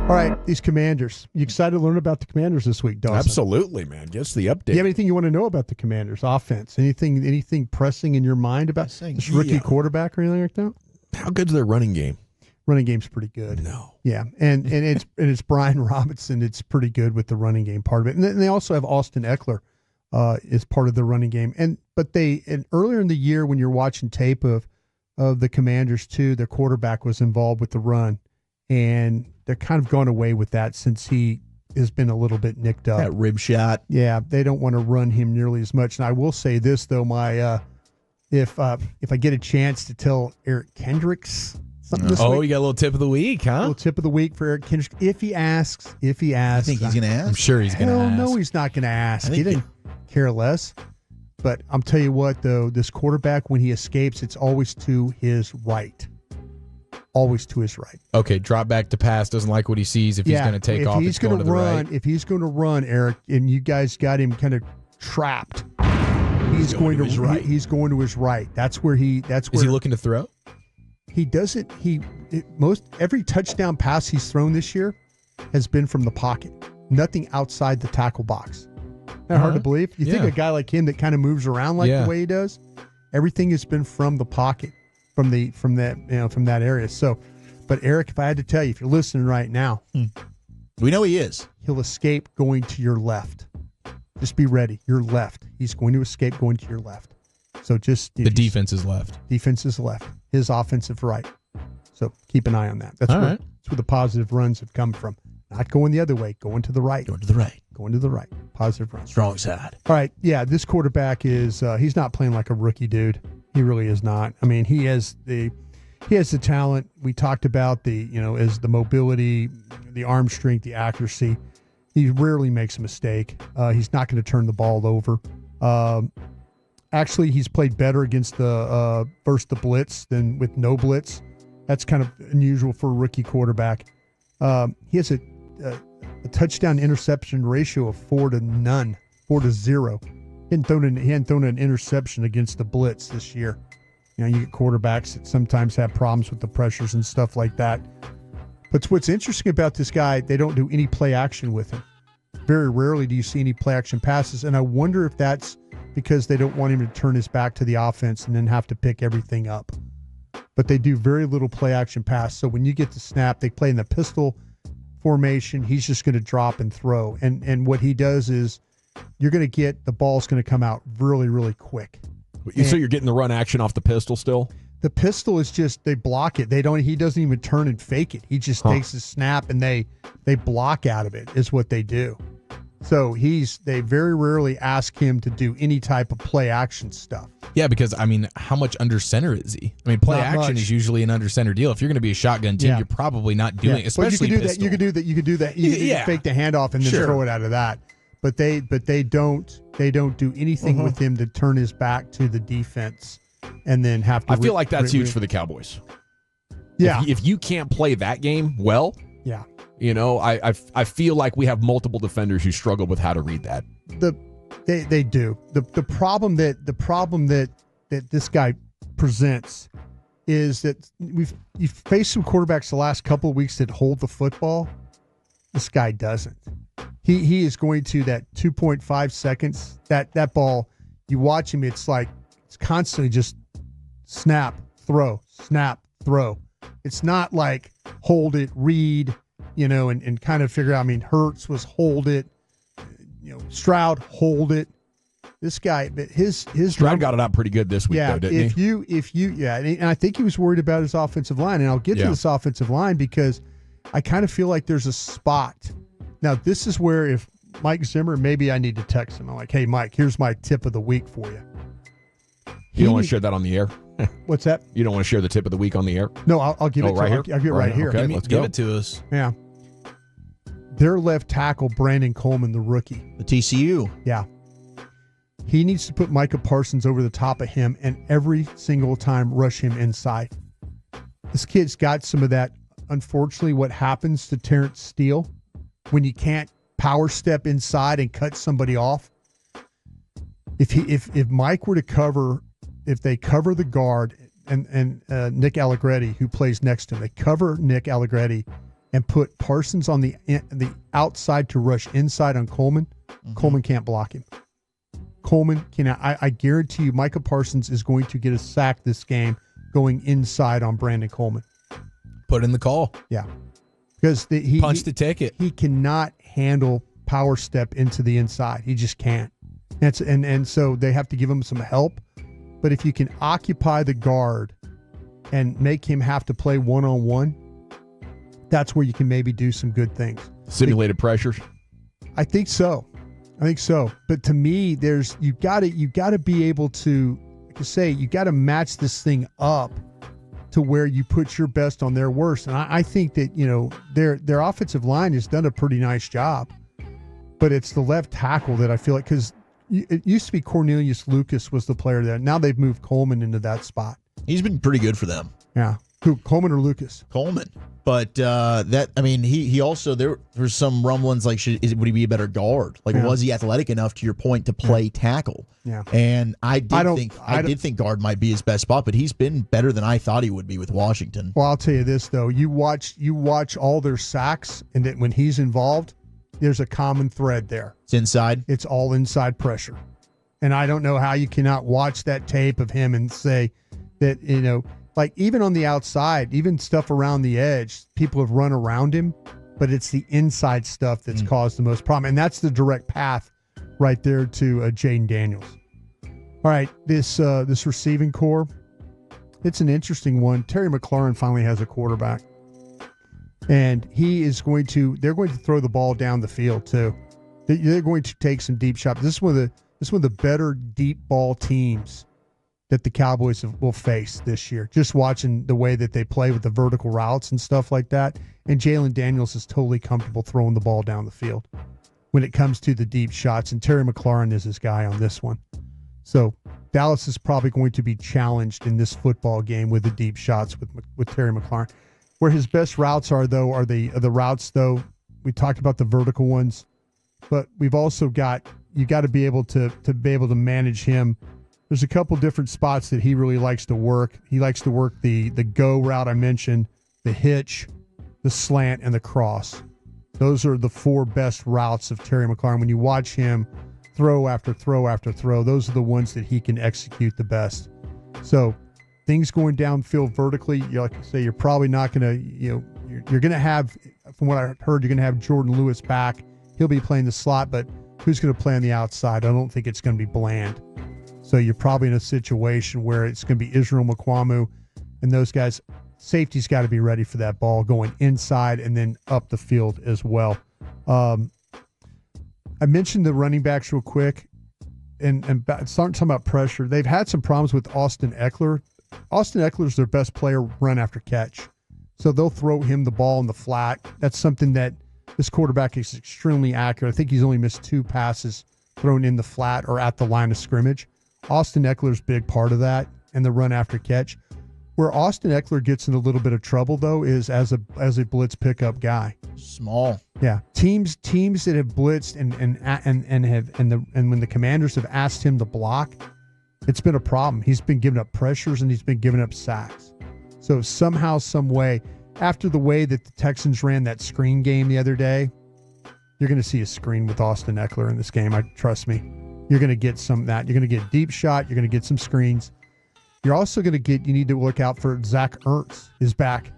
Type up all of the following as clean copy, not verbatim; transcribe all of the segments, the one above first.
All right, these Commanders. You excited to learn about the Commanders this week, Dawson? Absolutely, man. Give us the update. Do you have anything you want to know about the Commanders' offense? Anything pressing in your mind about this rookie quarterback or anything like that? How good's their running game? Running game's pretty good. No. Yeah, and it's Brian Robinson. It's pretty good with the running game part of it. And then they also have Austin Eckler is part of the running game. But earlier in the year when you're watching tape of the Commanders too, their quarterback was involved with the run, and they're kind of gone away with that since he has been a little bit nicked up. That rib shot. Yeah, they don't want to run him nearly as much. And I will say this though, if I get a chance to tell Eric Kendricks something this week. You got a little tip of the week, huh? A little tip of the week for Eric Kendricks. If he asks. I think he's going to ask. I'm sure he's going to ask. No, he's not going to ask. He didn't care less. But I'm tell you what, though, this quarterback, when he escapes, it's always to his right. Always to his right. Okay, drop back to pass, doesn't like what he sees. If he's going to take off, it's going to the right. If he's going to run, Eric, and you guys got him kind of trapped, he's going to his right. He's going to his right. That's where he looking to throw? He doesn't. Every touchdown pass he's thrown this year has been from the pocket. Nothing outside the tackle box. Not hard to believe. You think a guy like him that kind of moves around like the way he does, everything has been from the pocket, from that area. So, but Eric, if I had to tell you, if you're listening right now, we know he is. He'll escape going to your left. Just be ready. Your left. He's going to escape going to your left. So the defense is left. Defense is left. His offensive right. So keep an eye on that. That's where the positive runs have come from. Not going the other way. Going to the right. Going to the right. Going to the right. Positive runs. Strong side. All right. Yeah, this quarterback is he's not playing like a rookie dude. He really is not. I mean, he has the talent. We talked about as the mobility, the arm strength, the accuracy. He rarely makes a mistake. He's not going to turn the ball over. Actually, he's played better against versus the blitz than with no blitz. That's kind of unusual for a rookie quarterback. He has a touchdown interception ratio of 4-0. He hadn't thrown an interception against the blitz this year. You get quarterbacks that sometimes have problems with the pressures and stuff like that. But what's interesting about this guy, they don't do any play action with him. Very rarely do you see any play action passes, and I wonder if that's because they don't want him to turn his back to the offense and then have to pick everything up. But they do very little play action pass. So when you get the snap, they play in the pistol formation. He's just going to drop and throw. And what he does is you're going to get the ball's going to come out really, really quick. So you're getting the run action off the pistol still? The pistol is just, they block it. He doesn't even turn and fake it. He just takes the snap and they block out of it is what they do. So they very rarely ask him to do any type of play action stuff. Yeah, because how much under center is he? Play Not action much. is usually an under center deal. If you're going to be a shotgun team, you're probably not doing it, especially pistol. You could do that. You could fake the handoff and then throw it out of that. But they don't do anything with him to turn his back to the defense and then have to. I feel like that's huge for the Cowboys. Yeah. If you can't play that game well, yeah. I feel like we have multiple defenders who struggle with how to read that. They do. The problem that this guy presents is that you've faced some quarterbacks the last couple of weeks that hold the football. This guy doesn't. He is going to that 2.5 seconds. That ball, you watch him, it's like it's constantly just snap, throw, snap, throw. It's not like hold it, read, and kind of figure out. Hurts was hold it, Stroud hold it. This guy, his Stroud got it out pretty good this week, though, didn't he? And I think he was worried about his offensive line, and I'll get to this offensive line because I kind of feel like there's a spot. Now, this is where if Mike Zimmer, maybe I need to text him. I'm like, hey, Mike, here's my tip of the week for you. You don't want to share that on the air? What's that? You don't want to share the tip of the week on the air? No, I'll give it to you. I'll give it right here. Okay, let's go. Give it to us. Yeah. Their left tackle, Brandon Coleman, the rookie. The TCU. Yeah. He needs to put Micah Parsons over the top of him and every single time rush him inside. This kid's got some of that. Unfortunately, what happens to Terrence Steele when you can't power step inside and cut somebody off. If Mike were to cover, if they cover the guard and Nick Allegretti, who plays next to him, they cover Nick Allegretti and put Parsons on the outside to rush inside on Coleman, Coleman can't block him. Coleman cannot. I guarantee you Micah Parsons is going to get a sack this game going inside on Brandon Coleman. Put in the call. Yeah. Because he punched the ticket. He cannot handle power step into the inside. He just can't. And so they have to give him some help. But if you can occupy the guard and make him have to play one-on-one, that's where you can maybe do some good things. Simulated pressures? I think so. But to me, you got to be able to, like I say, you got to match this thing up to where you put your best on their worst. And I think that, their offensive line has done a pretty nice job. But it's the left tackle that I feel like, because it used to be Cornelius Lucas was the player there. Now they've moved Coleman into that spot. He's been pretty good for them. Yeah. Who, Coleman or Lucas? Coleman. But he also, there were some rumblings like, would he be a better guard? Like, was he athletic enough, to your point, to play tackle? Yeah. And I did think guard might be his best spot, but he's been better than I thought he would be with Washington. Well, I'll tell you this though, you watch all their sacks, and that when he's involved, there's a common thread there. It's inside. It's all inside pressure. And I don't know how you cannot watch that tape of him and say that, like even on the outside, even stuff around the edge, people have run around him, but it's the inside stuff that's caused the most problem. And that's the direct path right there to Jayden Daniels. All right, this receiving core, it's an interesting one. Terry McLaurin finally has a quarterback. And they're going to throw the ball down the field too. They're going to take some deep shots. This is one of the better deep ball teams that the Cowboys will face this year. Just watching the way that they play with the vertical routes and stuff like that. And Jayden Daniels is totally comfortable throwing the ball down the field when it comes to the deep shots. And Terry McLaurin is his guy on this one. So Dallas is probably going to be challenged in this football game with the deep shots with Terry McLaurin. Where his best routes are the routes, though. We talked about the vertical ones, but we've also you got to be able to manage him. There's a couple different spots that he really likes to work. He likes to work the go route I mentioned, the hitch, the slant, and the cross. Those are the four best routes of Terry McLaurin. When you watch him throw after throw after throw, those are the ones that he can execute the best. So things going downfield vertically, like I say, you're probably not going to, you're going to have, from what I heard, you're going to have Jordan Lewis back. He'll be playing the slot, but who's going to play on the outside? I don't think it's going to be Bland. So you're probably in a situation where it's going to be Israel Mukwamu and those guys. Safety's got to be ready for that ball going inside and then up the field as well. I mentioned the running backs real quick and starting talking about pressure. They've had some problems with Austin Eckler. Austin Eckler's their best player run after catch. So they'll throw him the ball in the flat. That's something that this quarterback is extremely accurate. I think he's only missed 2 passes thrown in the flat or at the line of scrimmage. Austin Eckler's a big part of that and the run after catch. Where Austin Eckler gets in a little bit of trouble, though, is as a blitz pickup guy. Small. Yeah. Teams that have blitzed and when the Commanders have asked him to block, it's been a problem. He's been giving up pressures and he's been giving up sacks. So somehow, some way, after the way that the Texans ran that screen game the other day, you're going to see a screen with Austin Eckler in this game. Trust me. You're going to get some of that. You're going to get deep shot. You're going to get some screens. You're also going to you need to look out for Zach Ertz is back.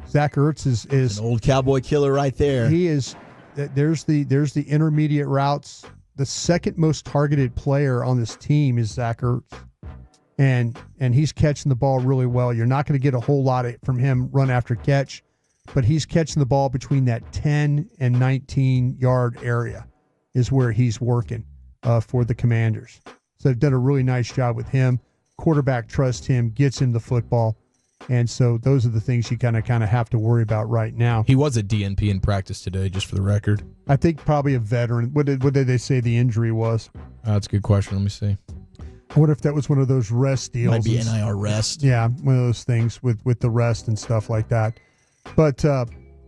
Zach Ertz is an old Cowboy killer right there. He is. There's the intermediate routes. The second most targeted player on this team is Zach Ertz. And he's catching the ball really well. You're not going to get a whole lot from him run after catch, but he's catching the ball between that 10 and 19-yard area is where he's working for the Commanders. So they've done a really nice job with him. Quarterback trusts him, gets him the football. And so those are the things you kind of have to worry about right now. He was a DNP in practice today, just for the record. I think probably a veteran. What did they say the injury was? That's a good question. Let me see. I wonder if that was one of those rest deals. Might be NIR rest. Yeah, one of those things with the rest and stuff like that. But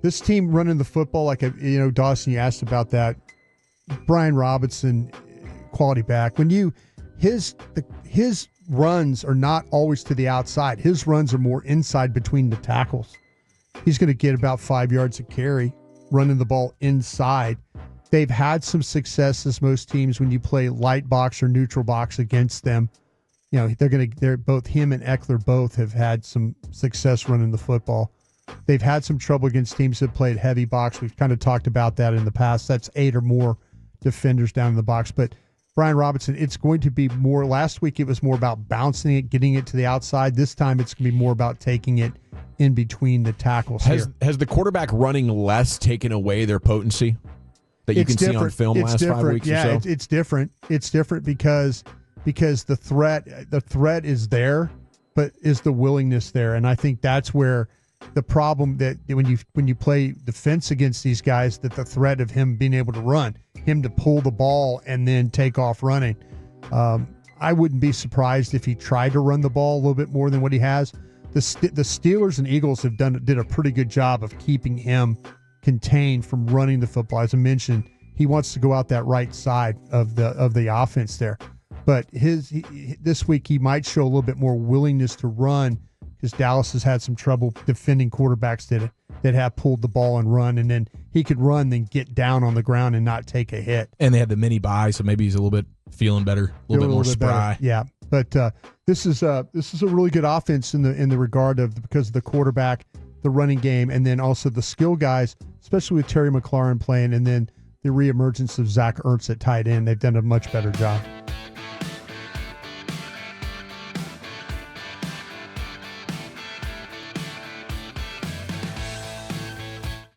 this team running the football, like Dawson, you asked about that. Brian Robinson, quality back. When his runs are not always to the outside. His runs are more inside between the tackles. he's going to get about 5 yards a carry running the ball inside. They've had some success, as most teams, when you play light box or neutral box against them. You know, they're both him and Eckler both have had some success running the football. They've had some trouble against teams that played heavy box. We've kind of talked about that in the past. That's 8 or more defenders down in the box. But Brian Robinson, it's going to be more. Last week it was more about bouncing it, getting it to the outside. This time it's going to be more about taking it in between the tackles. Has the quarterback running less taken away their potency that you can see on film last 5 weeks or so? It's different. It's different because the threat is there, but is the willingness there? And I think that's where the problem, that when you play defense against these guys, that the threat of him being able to run, him to pull the ball and then take off running. I wouldn't be surprised if he tried to run the ball a little bit more than what he has. The Steelers and Eagles did a pretty good job of keeping him contained from running the football. As I mentioned, he wants to go out that right side of the offense there. But this week he might show a little bit more willingness to run, because Dallas has had some trouble defending quarterbacks that have pulled the ball and run, and then he could run, then get down on the ground and not take a hit. And they had the mini bye, so maybe he's a little bit feeling better, a little bit more spry. Better. Yeah, but this is a really good offense in the regard of, because of the quarterback, the running game, and then also the skill guys, especially with Terry McLaurin playing, and then the reemergence of Zach Ertz at tight end. They've done a much better job.